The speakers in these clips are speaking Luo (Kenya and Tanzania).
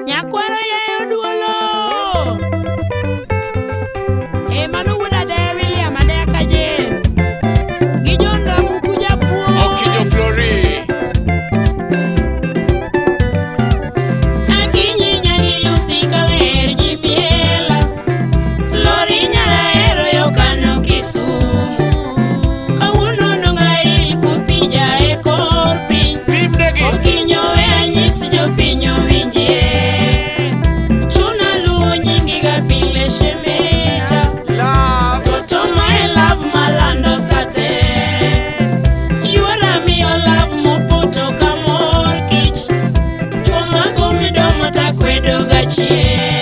Nyakwara ya duolo Manu wuda de William ade kajen Gijonda bukuja puo Okinyo Flori Akinyi nyangi Lucy kawer jimiela Flori nyala ero yokano Kisumu Kawuno nonga il kupija e korpi Okinyo we anyisi jo pinyo winjie Chuna luo nyingi ga pile shemeja Toto my love malando sate Yuara mi o love mopoto kamor kich Chuma gomidomo takwedo gachie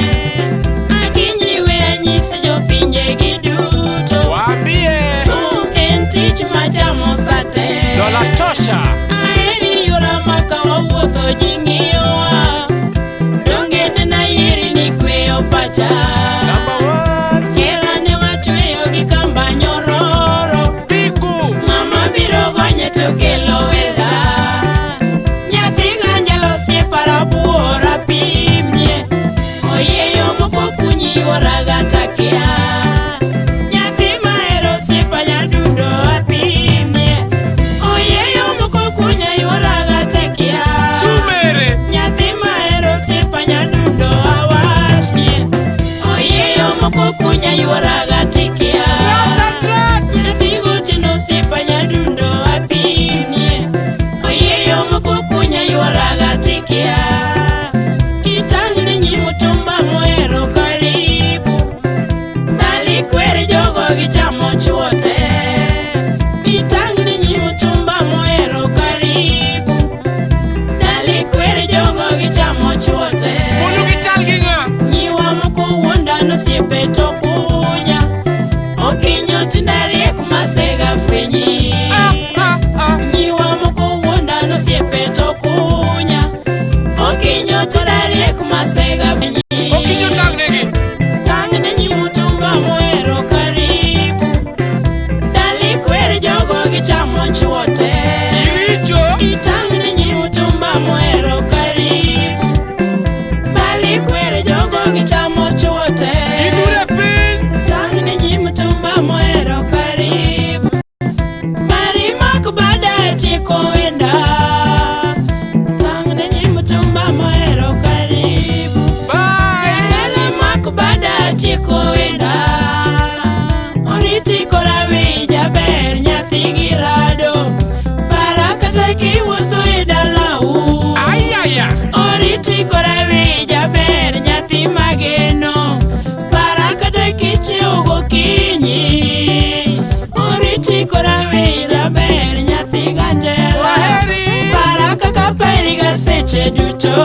Akinyi we anyisi jo pinje giduto Wambie Tu entich machamo sate Dola tosha Aeri yura makawa wuotho jingiowa Dongene na yeri ni kweyo pacha Herane watweyo gi kamba nyororo Bigu Mama biro gonye to kelo wela Nyathi ganjalo siepara buora pimye Oyeyo moko kunyi yuora gatakia Nyathi maero siepa nyadundo apimye Oyeyo moko kunya yuora gatakia Sumere Nyathi maero siepa nyadundo awashnie Oyeyo moko kunya yuora gatakia Nyathi gotino siepa nyadundo apimye Oyeyo moko kunya yuora gatakia Itani ni nyimutumba moero karibu Nalikwere jogo gichamo chuote Itani ni nyimutumba moero karibu Nalikwere jogo gichamo chuote Munu gichal ginga Nyiwa moko wuonda no siepe to kunya Okinyo tindariek masega fwenyi Nyiwa moko wuonda no siepe to kunya Okinyo tindariek masega fwenyi Okinyo tang negi Tang'ne nyimutumba moero karibu Nalikwere jogo gichamo chuote Iricho Itang'ne nyimutumba moero karibu Nalikwere jogo gichamo chuote Idure piny Tang'ne nyimutumba moero karibu Mari mak bada tieko wenda Tang'ne nyimutumba moero karibu Bye Ele mak bada tieko wenda Oriti kora winja ber nyathi girado Barakata kiwuotho e dalau Ayaya Oriti kora winja ber nyathi mageno Barakata kichiewo gokinyi Oriti kora winja ber nyathi ganjera Waheri Baraka kaperi ga seche duto